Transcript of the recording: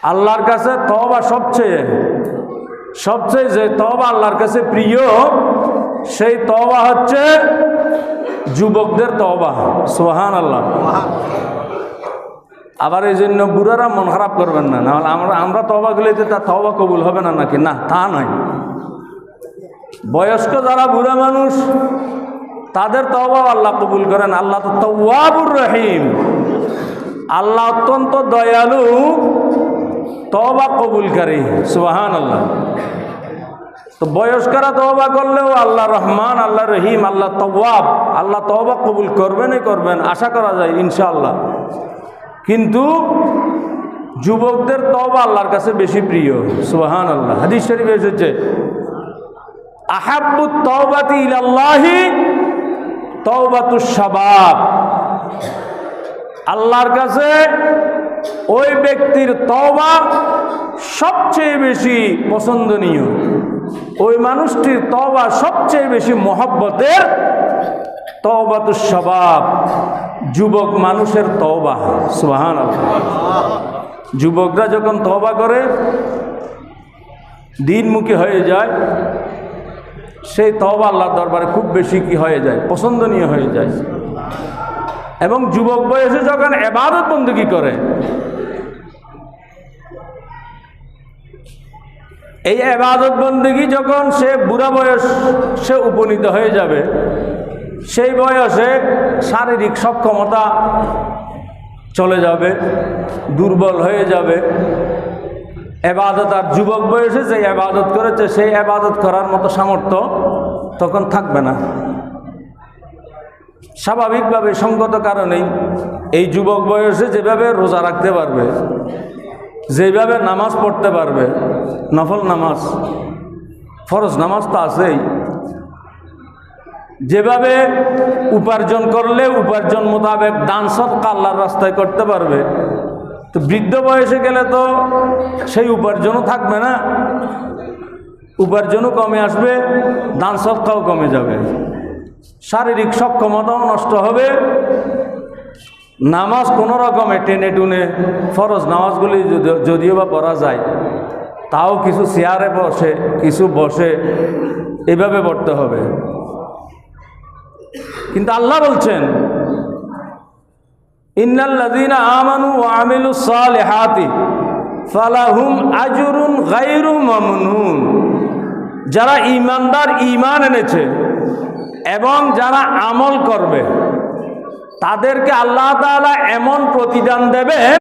আল্লাহর কাছে তওবা সবচেয়ে যে তওবা আল্লাহর কাছে প্রিয়, সেই তওবা হচ্ছে যুবকদের তওবা। সুবহানাল্লাহ। আবার এই জন্য বুড়ারা মন খারাপ করবেন না, নাহলে আমরা তওবা গুলিতে তার তওবা কবুল হবে না নাকি? না, তা নয়। বয়স্ক যারা বুড়া মানুষ, তাদের তওবা আল্লাহ কবুল করেন। আল্লাহ তো তাওয়াবুর রহিম, আল্লাহ অত্যন্ত দয়ালু, তওবা কবুলকারী। সুবহানাল্লাহ। তো বয়স্করা তওবা করলেও আল্লাহ রহমান, আল্লাহ রহিম, আল্লাহ তাওয়াব, আল্লাহ তওবা কবুল করবেনই করবেন, আশা করা যায় ইনশাআল্লাহ। কিন্তু যুবকদের তওবা আল্লাহর কাছে বেশি প্রিয়। সুবহানাল্লাহ। হাদিস শরীফে এসেছে, আহাব্বুত তাওবাতি ইলাল্লাহি তাওবাতুশ শাবাব। আল্লাহর কাছে ওই ব্যক্তির তওবা সবচেয়ে বেশি পছন্দনীয়, ওই মানুষটির তওবা সবচেয়ে বেশি মহব্বতের। তাওবাতুশ শাবাব, যুবক মানুষের তওবা। সুবহানাল্লাহ। যুবকরা যখন তওবা করে দিনমুখী হয়ে যায়, সেই তওবা আল্লাহর দরবারে খুব বেশি কি হয়ে যায়, পছন্দনীয় হয়ে যায়। এবং যুবক বয়সে যখন ইবাদত বন্দেগী করে, এই ইবাদত বন্দেগী যখন সে বুড়া বয়সে উপনীত হয়ে যাবে, সেই বয়সে শারীরিক সক্ষমতা চলে যাবে, দুর্বল হয়ে যাবে। ইবাদত আর যুবক বয়সে যে ইবাদত করেছে, সেই ইবাদত করার মতো সামর্থ্য তখন থাকবে না। স্বাভাবিকভাবে সঙ্গত কারণেই এই যুবক বয়সে যেভাবে রোজা রাখতে পারবে, যেভাবে নামাজ পড়তে পারবে, নফল নামাজ, ফরজ নামাজ তো আছেই, যেভাবে উপার্জন করলে উপার্জন মোতাবেক দান সদকা আল্লাহর রাস্তায় করতে পারবে, তো বৃদ্ধ বয়সে গেলে তো সেই উপার্জনও থাকবে না, উপার্জনও কমে আসবে, দান সদকাও কমে যাবে, শারীরিক সক্ষমতাও নষ্ট হবে। নামাজ কোনো রকমে টেনে টুনে, ফরজ নামাজগুলি যদিও বা পড়া যায়, তাও কিছু চেয়ারে বসে, কিছু বসে, এভাবে পড়তে হবে। কিন্তু আল্লাহ বলছেন, ইন্নাল্লাযীনা আমানু ওয়া আমিলুস সালিহাতি ফালাহুম আজরুন গায়রু মামনুন। যারা ঈমানদার, ঈমান এনেছে এবং যারা আমল করবে, তাদেরকে আল্লাহ তাআলা এমন প্রতিদান দেবে